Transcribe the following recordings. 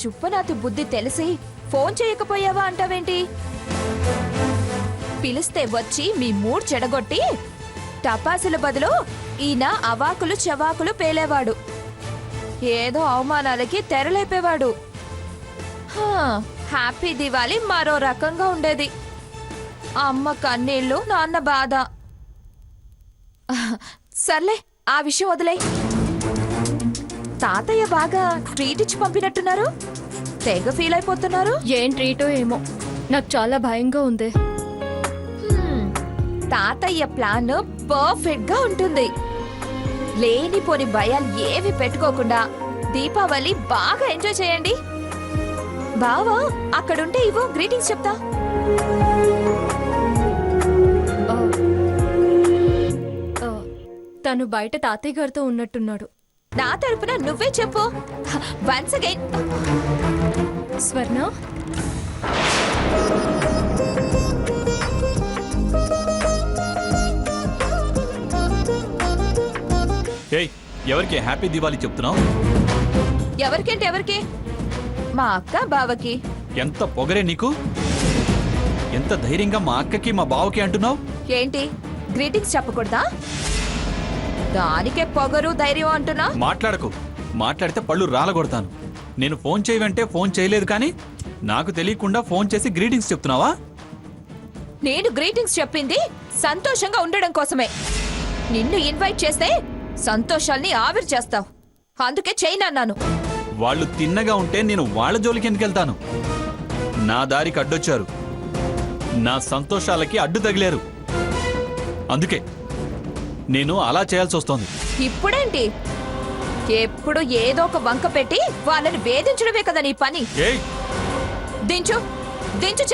చుప్పనాతి బుద్ధి తెలిసి ఫోన్ చేయకపోయావా అంటావేంటి? పిలిస్తే వచ్చి మీ మూడ్ చెడగొట్టి టపాసుల బదులు ఈయన అవాకులు చవాకులు పేలేవాడు. ఏదో అవమానాలకి తెరలేపేవాడు. హ్యాపీ దివాళీ మరో రకంగా ఉండేది. అమ్మ కన్నీళ్లు, నాన్న బాధ. సర్లే, ఆ విషయం వదిలే. తాతయ్య బాగా ట్రీట్ ఇచ్చి పంపినట్టున్నారు. తెగ ఫీల్ అయిపోతున్నారు. ఏం ట్రీటో ఏమో, నాకు చాలా భయంగా ఉంది. తాతయ్య ప్లాన్ పర్ఫెక్ట్ గా ఉంటుంది. లేనిపోని భయాలు ఏవి పెట్టుకోకుండా దీపావళి బాగా ఎంజాయ్ చేయండి. బావా అక్కడుంటే ఇవ్వు, గ్రీటింగ్స్ చెప్తా. తను బయట తాతయ్య గారితో ఉన్నట్టున్నాడు. నా తరపున నువ్వే చెప్పు. Once again. స్వర్ణ, ఏయ్, ఎవరికి హ్యాపీ దివాళీ చెప్తున్నావు? ఎవరికేంటి? ఎవరికి? మా అక్క బావకి. ఎంత పొగరే నీకు! ఎంత ధైర్యంగా మా అక్కకి మా బావకి అంటున్నావు? ఏంటి గ్రీటింగ్స్ చెప్పకూడదా? దానికే పొగరు ధైర్యం అంటున్నా. మాట్లాడకు. మాట్లాడితే పళ్ళు రాలగొడతాను. నేను ఫోన్ చేయవంటే ఫోన్ చేయలేదు, కానీ నాకు తెలియకుండా ఫోన్ చేసి గ్రీటింగ్స్ చెప్తున్నావా? నేను గ్రీటింగ్స్ చెప్పింది సంతోషంగా ఉండడం కోసమే. నిన్ను ఇన్వైట్ చేస్తే సంతోషాల్ని ఆవిరి చేస్తావు. అందుకే చేయనన్నాను. వాళ్ళు తిన్నగా ఉంటే నేను వాళ్ళ జోలికి ఎందుకు వెళ్తాను? నా దారికి అడ్డొచ్చారు. నా సంతోషాలకి అడ్డు తగిలారు. అందుకే నేను అలా చేయాల్సి వస్తోంది. ఇప్పుడేంటి? ఎప్పుడు ఏదో ఒక వంక పెట్టి వాళ్ళని వేధించడమే కదా నీ పని. ఏయ్, దించు దించు,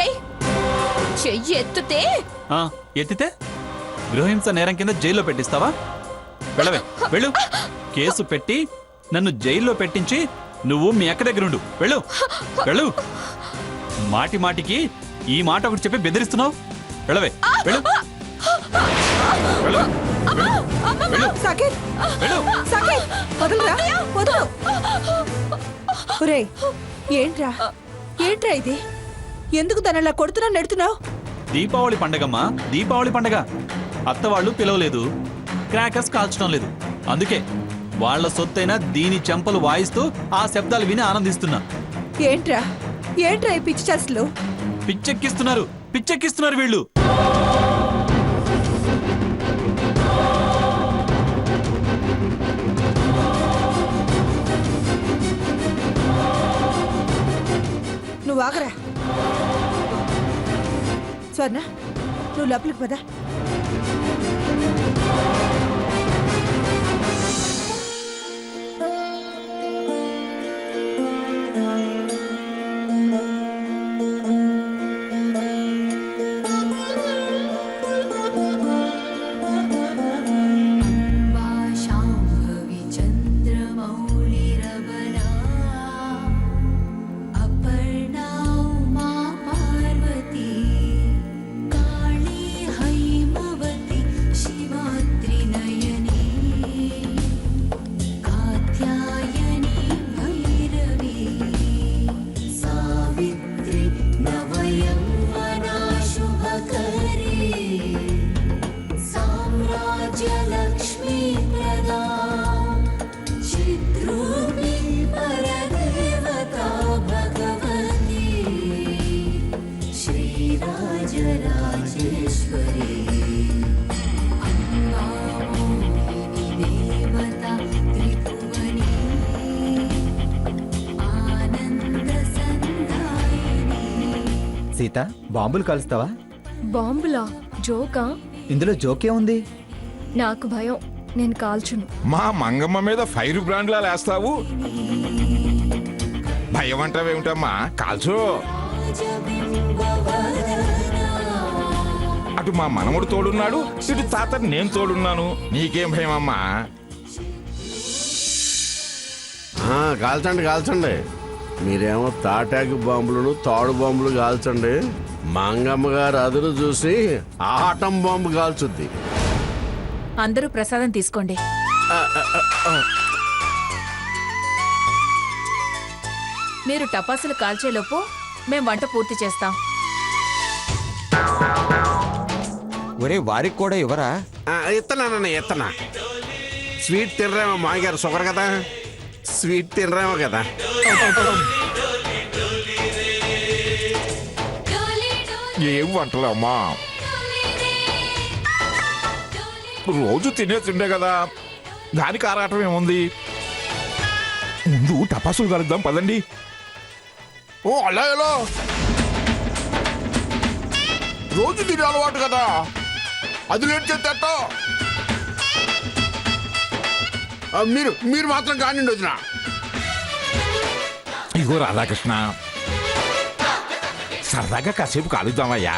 చెయ్యి ఎత్తుతే. ఎత్తితే గృహహింస నేరం కింద జైల్లో పెట్టిస్తావా? వెళ్ళవే, వెళ్ళు. కేసు పెట్టి నన్ను జైల్లో పెట్టించి నువ్వు మీ అక్క దగ్గర ఉండు. వెళ్ళు వెళ్ళు. మాటి మాటికి ఈ మాట ఒకటి చెప్పి బెదిరిస్తున్నావు. వెళ్ళవే, వెళ్ళు. ఏంట్రా ఏంట్రా ఇది? ఎందుకు తనలా కొడుతున్నా నెడుతున్నావు? దీపావళి పండగమ్మా, దీపావళి పండగ. అత్తవాళ్ళు పిలవలేదు, క్రాకర్స్ కాల్చడం లేదు. అందుకే వాళ్ల సొత్తైనా దీని చెంపలు వాయిస్తూ ఆ శబ్దాలు విని ఆనందిస్తున్నా. ఏంట్రా ఏంట్రా ఈ పిచ్చి చేష్టలు? పిచ్చెక్కిస్తున్నారు, పిచ్చెక్కిస్తున్నారు వీళ్ళు. నువ్వు ఆగరా. స్వర్ణ, నువ్వు లోపలికి పదా. సీత, బాంబులు కాలుస్తావా? బాంబులా? జోకా? ఇందులో జోకే ఉంది. నాకు భయం, నేను కాల్చును. మా మంగమ్మ మీద ఫైర్ బ్రాండ్లా లేస్తావు. భయం అంటావేమిటమ్మా? కాల్చు. అటు మా మనముడు తోడున్నాడు, ఇటు తాత నేను తోడున్నాను. నీకేం భయం అమ్మా? కాల్చండి కాల్చండి. మీరేమో తాటాకి బాంబులను తాడు బాంబులు కాల్చండి. మంగమ్మ గారు అదును చూసి ఆటం బాంబు కాల్చుద్ది. అందరూ ప్రసాదం తీసుకోండి. మీరు టపాసులు కాల్చేలోపు మేం వంట పూర్తి చేస్తాం. ఒరే వారికి కూడా ఇవ్వరా? ఇత్తనా స్వీట్ తినరేమో మామగారు, షుగర్ కదా, స్వీట్ తినరేమో కదా. ఏం వంటలు అమ్మా, రోజు తినే తిండే కదా, దానికి ఆరాటం ఏముంది. ముందు టపాసులు కలుద్దాం పదండి. ఓ అలా ఎలా, రోజు తినే అలవాటు కదా, అది లేట్ చేత. మీరు మాత్రం కానిండి వదిన. ఇగో రాధాకృష్ణ, సరదాగా కాసేపు కాలుద్దామయ్యా.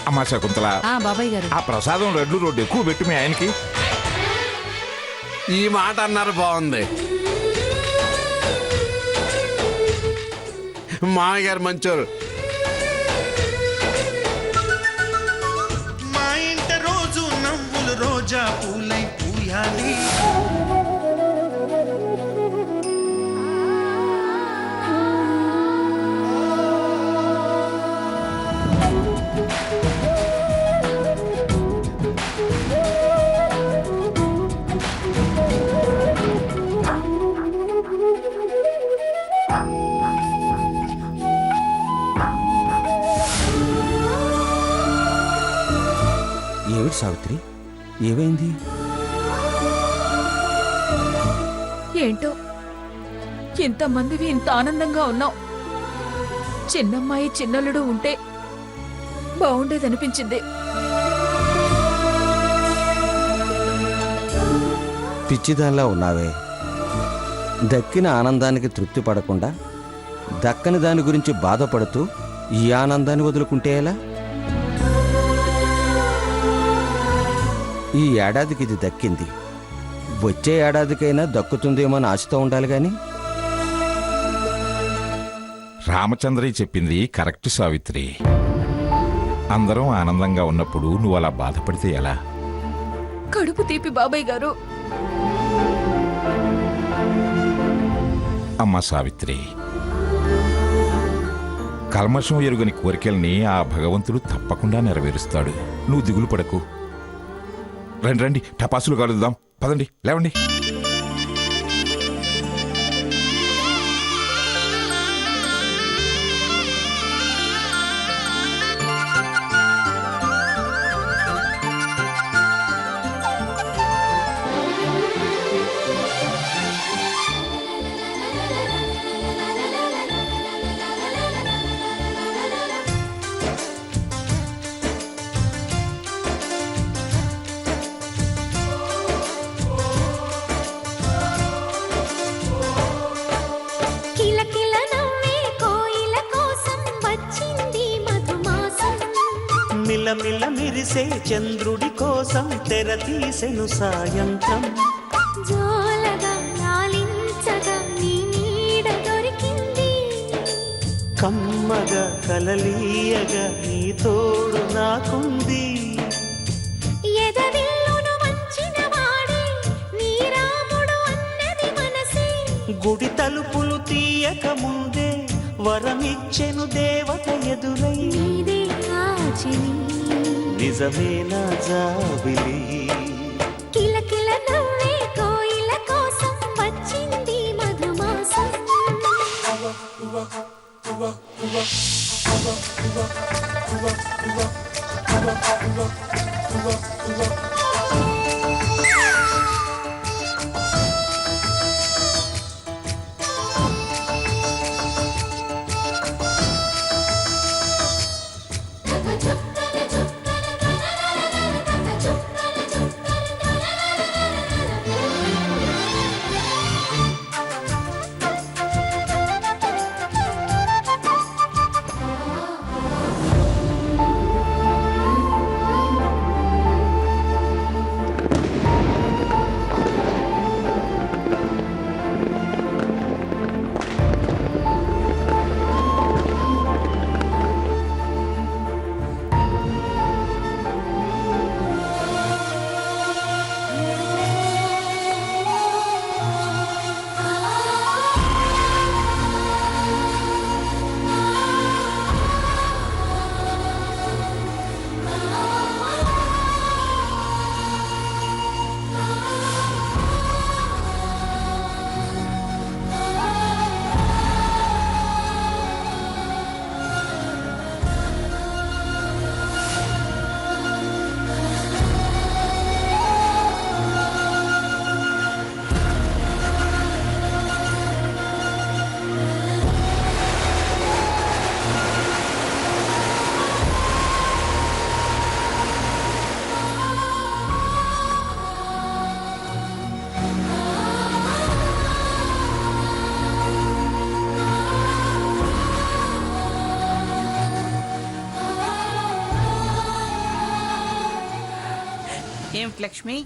అమ్మా శకుంతల, బాబాయ్ గారు, ఆ ప్రసాదం రోడ్డు ఎక్కువ పెట్టు మీ ఆయనకి. ఈ మాట అన్నారు, బాగుంది. మామగారు మంచోరు. మా ఇంట రోజు నవ్వులు రోజా పూలై పూయాలి. ఏమిటి సావిత్రి, ఏమైంది? ఏంటో ఇంతమందివి ఇంత ఆనందంగా ఉన్నాం. చిన్నమ్మాయి చిన్నల్లుడు ఉంటే బాగుండేదనిపించింది. పిచ్చిదానిలా ఉన్నావే. దక్కిన ఆనందానికి తృప్తి పడకుండా దక్కని దాని గురించి బాధపడుతూ ఈ ఆనందాన్ని వదులుకుంటే ఎలా? ఈ ఏడాదికి ఇది దక్కింది, వచ్చే ఏడాదికైనా దక్కుతుందేమో అని ఆశతో ఉండాలి గాని. రామచంద్రయ్య చెప్పింది కరెక్ట్ సావిత్రి. అందరం ఆనందంగా ఉన్నప్పుడు నువ్వు అలా బాధపడితే ఎలా? కడుపు తీపి బాబాయ్ గారు. అమ్మా సావిత్రి, కల్మషం ఎరుగని కోరికల్ని ఆ భగవంతుడు తప్పకుండా నెరవేరుస్తాడు. నువ్వు దిగులు పడకు. రండి రండి, టపాసులు కాలుద్దాం పదండి, లేవండి. మిలమిల మిరిసే చంద్రుడి కోసం తెర తీసెను సాయంత్రం. జోలగా లాలించగా నీ నీడ దొరికింది. కమ్మగా కలలీయగా నీ తోడు నాకుంది. ఎదవిల్లును వంచిన వాడే నీ రాముడు అన్నది మనసే. గుడి తలుపులు తీయక ముందే వరమిచ్చెను దేవత ఎదురై. నీదే ఆచిని నిజమే నా జాబిలి. కిలకిల నవ్వే కోయిల కోసం వచ్చింది మధుమాసం. ఏమిటి లక్ష్మి,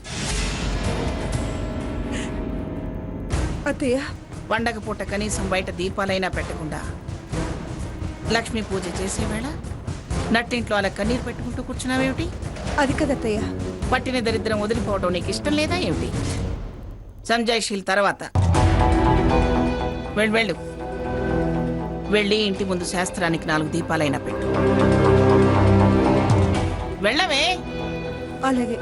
అత్తయ్య పండగ పూట కనీసం బయట దీపాలైనా పెట్టకుండా లక్ష్మీ పూజ చేసేవేళ నట్టింట్లో అలా కన్నీరు పెట్టుకుంటూ కూర్చున్నావేమిటి? అది కదత్తయ్య. పట్టిన దరిద్రం వదిలిపోవడం నీకు ఇష్టం లేదా ఏమిటి? సంజాయిషీల తర్వాత వెళ్ళు వెళ్ళి ఇంటి ముందు శాస్త్రానికి 4 దీపాలైనా పెట్టు. వెళ్ళవే. అలాగే.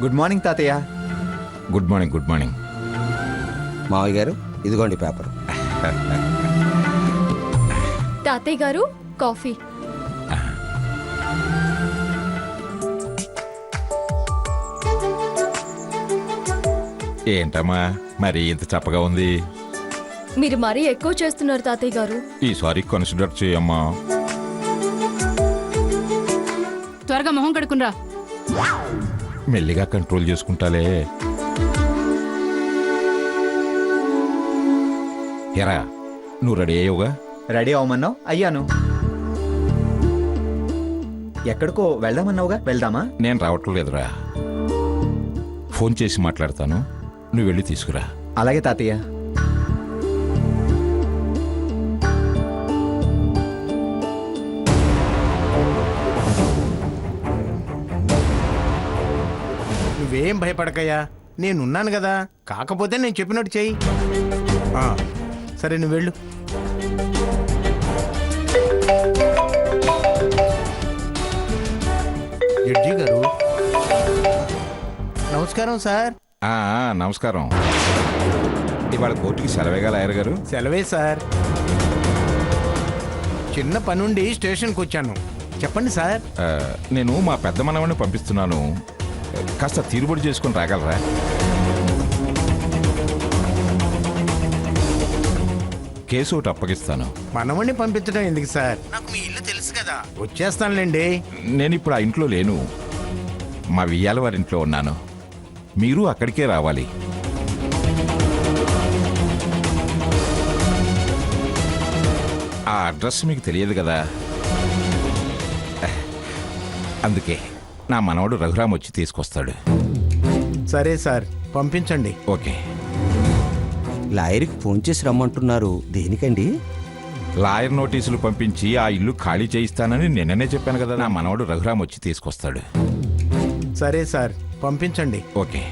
గుడ్ మార్నింగ్ తాతయ్య. Good morning, good morning. మావయ్య గారు ఇదిగోండి పేపర్. తాతయ్య గారు కాఫీ. ఏంటమ్మా మరి ఇంత చప్పగా ఉంది? మీరు మరీ ఎక్కువ చేస్తున్నారు తాతయ్య గారు. ఈసారి కన్సిడర్ చేయమ్మా. త్వరగా మొహం కడుకునరా. మెల్లిగా కంట్రోల్ చేసుకుంటాలే. ఎరా నువ్వు రెడీ అయ్యావుగా? రెడీ అవ్వమన్నావు, అయ్యాను. ఎక్కడికో వెళ్దామన్నావుగా, వెళ్దామా? నేను రావట్లేదురా, ఫోన్ చేసి మాట్లాడతాను, నువ్వు వెళ్ళి తీసుకురా. అలాగే తాతయ్య. నువ్వేం భయపడకయ్యా, నేనున్నాను కదా. కాకపోతే నేను చెప్పినట్టు చెయ్యి. సరే నువ్వు వెళ్ళు. జడ్జి గారు నమస్కారం సార్. నమస్కారం. ఇవాళ కోర్టుకి సెలవేగా లాయర్ గారు? సెలవే సార్. చిన్న పనుండి స్టేషన్కి వచ్చాను. చెప్పండి సార్. నేను మా పెద్ద మనవడిని పంపిస్తున్నాను, కాస్త తీరుబడి చేసుకుని రాగలరా? కేసు ఒకటి అప్పగిస్తాను. మనవణ్ణి పంపించడం ఎందుకు సార్? నాకు మీ ఇల్లు తెలుసు కదా, వచ్చేస్తానులేండి. నేను ఇప్పుడు ఆ ఇంట్లో లేను, మా వియ్యాల వారింట్లో ఉన్నాను. మీరు అక్కడికే రావాలి. ఆ అడ్రస్ మీకు తెలియదు కదా, అందుకే నా మనవడు రఘురామ్ వచ్చి తీసుకొస్తాడు. సరే సార్, పంపించండి. ఓకే. లాయర్కి ఫోన్ చేసి రమ్మంటున్నారు, దేనికండి? లాయర్ నోటీసులు పంపించి ఆ ఇల్లు ఖాళీ చేయిస్తానని నిన్ననే చెప్పాను కదా. నా మనవడు రఘురామ్ వచ్చి తీసుకొస్తాడు. సరే సార్, పంపించండి. ఓకే.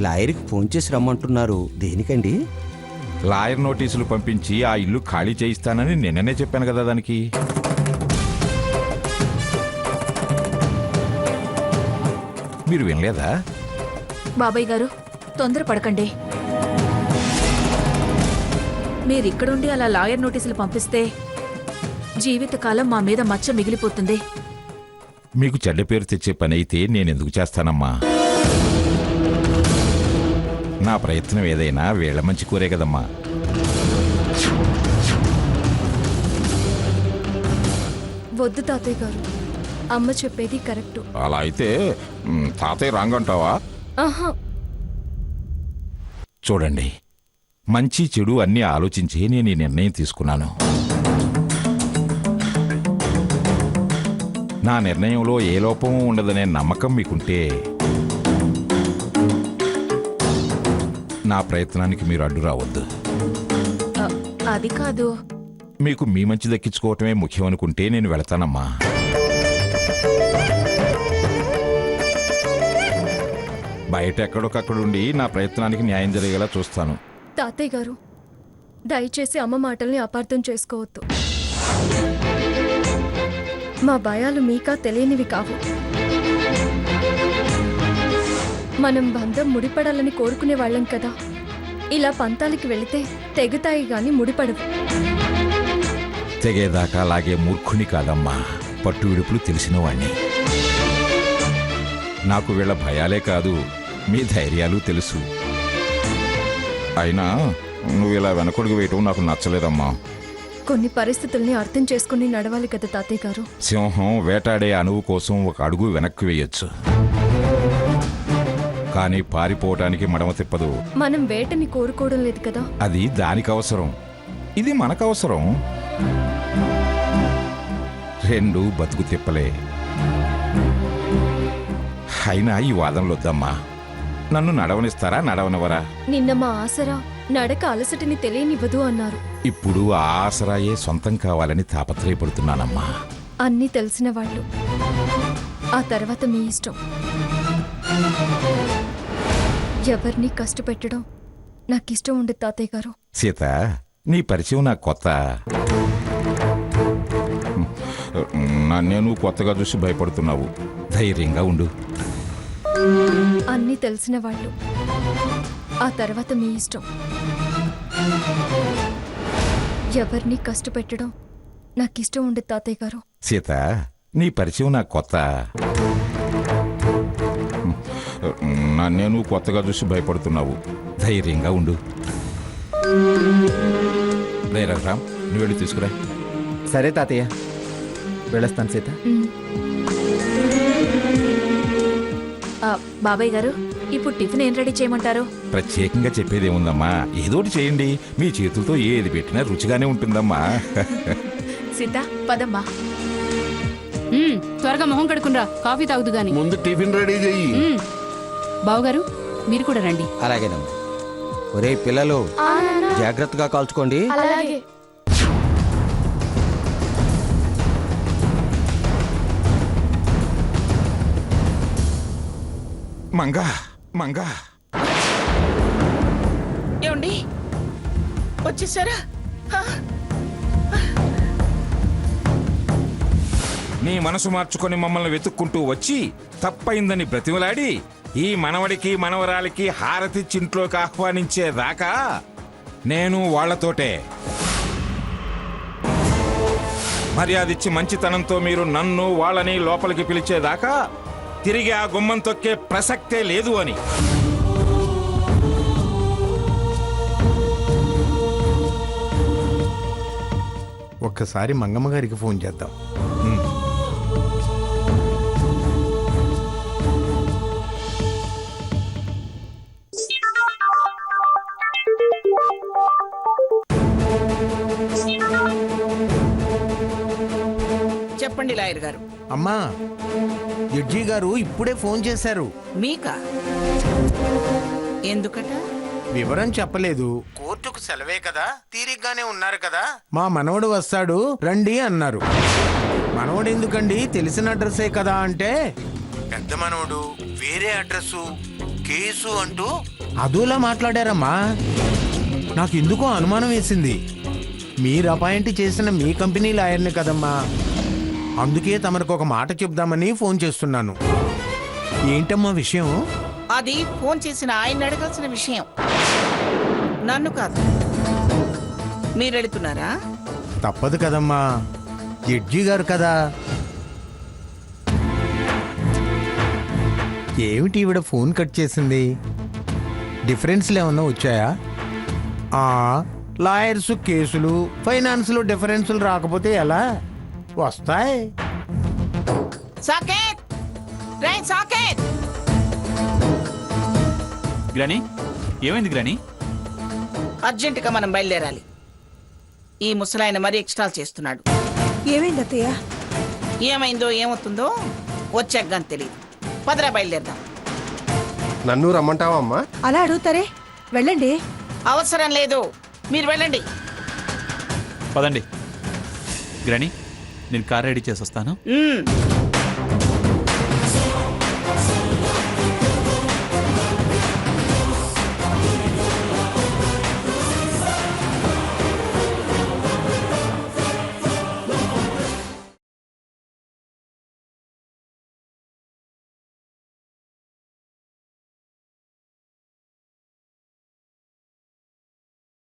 లాయర్కి ఫోన్ చేసి రమ్మంటున్నారు, దేనికండి? లాయర్ నోటీసులు పంపించి ఆ ఇల్లు ఖాళీ చేయిస్తానని నిన్ననే చెప్పాను కదా దానికి. మీరు వినలేదా? బాబాయ్ గారు తొందరపడకండి. మీరిక్కడుండి అలా లాయర్ నోటీసులు పంపిస్తే జీవితకాలం మా మీద మచ్చ మిగిలిపోతుంది. మీకు చెడ్డ పేరు తెచ్చే పని అయితే నేనెందుకు చేస్తానమ్మా? నా ప్రయత్నం ఏదైనా వీళ్ళ మంచి కోరే కదమ్మా. వద్దు తాతయ్య గారు, అమ్మ చెప్పేది కరెక్టు. అలా అయితే తాతయ్య రాంగ్ అంటావా? ఆహా. చూడండి, మంచి చెడు అన్నీ ఆలోచించి నేను ఈ నిర్ణయం తీసుకున్నాను. నా నిర్ణయంలో ఏ లోపము ఉండదనే నమ్మకం మీకుంటే నా ప్రయత్నానికి మీరు అడ్డు రావద్దు. అది కాదు. మీకు మీ మంచి దక్కించుకోవటమే ముఖ్యం అనుకుంటే నేను వెళతానమ్మా. బయట ఎక్కడొకక్కడుండి నా ప్రయత్నానికి న్యాయం జరిగేలా చూస్తాను. తాతయ్య గారు దయచేసి అమ్మ మాటల్ని అపార్థం చేసుకోవద్దు. మా భయాలు మీకా తెలియనివి కావు. మనం బంధం ముడిపడాలని కోరుకునే వాళ్ళం కదా. ఇలా పంతాలకి వెళితే తెగుతాయి గాని ముడిపడవు. తెగేదాకా అలాగే మూర్ఖుని కాదమ్మా, పట్టు విడుపులు తెలిసిన వాణ్ణి. నాకు వీళ్ళ భయాలే కాదు, మీ ధైర్యాలు తెలుసు. అయినా నువ్వు ఇలా వెనకడుగు వేయటం నాకు నచ్చలేదమ్మా. కొన్ని పరిస్థితుల్ని అర్థం చేసుకుని నడవాలి కదా తాతయ్య గారు. సింహం వేటాడే అణువు కోసం ఒక అడుగు వెనక్కి వేయొచ్చు, కానీ పారిపోవటానికి మడమ తిప్పదు. మనం వేటని కోరుకోవడం లేదు కదా. అది దానికి అవసరం, ఇది మనకు అవసరం. రెండు బతుకు తిప్పలే. అయినా ఈ వాదనలు వద్దమ్మా. నన్ను నడవనిస్తారా, నడవనవరా? నిన్న మా ఆసరా నడక అలసటిని తెలియనివ్వదు అన్నారు. ఇప్పుడు ఆ ఆసరాయే సొంతం కావాలని తాపత్రయపడుతున్నానమ్మా. అన్నీ తెలిసిన వాళ్ళు. ఆ తర్వాత మీ ఇష్టం. ఎవరిని కష్టపెట్టడం నాకిష్టం ఉండదు తాతయ్య గారు. సీత, నీ పరిచయం నాకు కొత్త. నేను కొత్తగా చూసి భయపడుతున్నావు. ధైర్యంగా ఉండు. అన్నీ తెలిసిన వాళ్ళు. ఆ తర్వాత మీ ఇష్టం. ఎవరిని కష్టపెట్టడం నాకిష్టం ఉండదు తాతయ్య గారు. సీత, నీ పరిచయం నాకు కొత్త. నేను కొత్తగా చూసి భయపడుతున్నావు. ధైర్యంగా ఉండు. రే రఘురామ్, నువ్వు వెళ్ళి తీసుకురా. సరే తాతయ్య, వెళ్ళొస్తాను సీత. బాబాయ్ గారు, ఇప్పుడు టిఫిన్ ఏం రెడీ చేయమంటారు? ప్రత్యేకంగా చెప్పేదేముందమ్మా, ఏదోటి చేయండి. మీ చేతులతో ఏది పెట్టినా రుచిగానే ఉంటుందమ్మా. సీత, పదమ్మా. త్వరగా మొహం కడుకునరా, కాఫీ తాగుదు గాని. ముందు టిఫిన్ రెడీ చెయ్యి. బావగారు, మీరు కూడా రండి. అలాగేనమ్మా. ఒరే పిల్లలు, జాగ్రత్తగా కాల్చుకోండి. అలాగే. మంగా మంగా, ఏమండి వచ్చేసారా? నీ మనసు మార్చుకొని మమ్మల్ని వెతుక్కుంటూ వచ్చి తప్పైందని బ్రతిమలాడి ఈ మనవడికి మనవరాలికి హారతి చింట్లోకి ఆహ్వానించేదాకా నేను వాళ్లతోటే. మర్యాదిచ్చి మంచితనంతో మీరు నన్ను వాళ్ళని లోపలికి పిలిచేదాకా తిరిగి ఆ గుమ్మం తొక్కే ప్రసక్తే లేదు అని. ఒక్కసారి మంగమ్మ గారికి ఫోన్ చేద్దాం. చెప్పండి లాయర్ గారు. అమ్మా, జడ్జి గారు ఇప్పుడే ఫోన్ చేశారు. మీకా? ఎందుకట? వివరం చెప్పలేదు. కోర్టుకు సెలవే కదా, తీరిగ్గానే ఉన్నారు కదా, మా మనవడు వస్తాడు రండి అన్నారు. మనవడు ఎందుకండి, తెలిసిన అడ్రస్సే కదా అంటే, పెద్ద మనవడు వేరే అడ్రస్సు కేసు అంటూ అదోలా మాట్లాడారమ్మా. నాకు ఎందుకో అనుమానం వేసింది. మీరు అపాయింట్ చేసిన మీ కంపెనీ లాయర్ని కదమ్మా. అందుకే తమరికి ఒక మాట చెప్దామని ఫోన్ చేస్తున్నాను. ఏంటమ్మా విషయం? అది ఫోన్ చేసిన ఆయన అడగాల్సిన విషయం, నన్ను కాదు. మీరు వెళుతున్నారా? తప్పదు కదమ్మా, జడ్జి గారు కదా. ఏమిటి ఈవిడ ఫోన్ కట్ చేసింది? డిఫరెన్స్లు ఏమన్నా వచ్చాయా? లాయర్స్ కేసులు, ఫైనాన్స్లో డిఫరెన్సులు రాకపోతే ఎలా వస్తాయి? సాకేత్, రేయ్ సాకేత్. గ్రాని, ఏమైంది గ్రాని? అర్జెంటుగా మనం బయలుదేరాలి. ఈ ముసలాయన మరీ ఎక్స్ట్రా చేస్తున్నాడు. ఏమైంది అత్తయ్య? ఏమైందో ఏమవుతుందో వచ్చాక తెలియదు. పదరా బయలుదేరదాం. నన్ను రమ్మంటావా అమ్మా? అలా అడుగుతారే, వెళ్ళండి. అవసరం లేదు, మీరు వెళ్ళండి. పదండి గ్రాని, నేను కార్ రెడీ చేసి వస్తాను.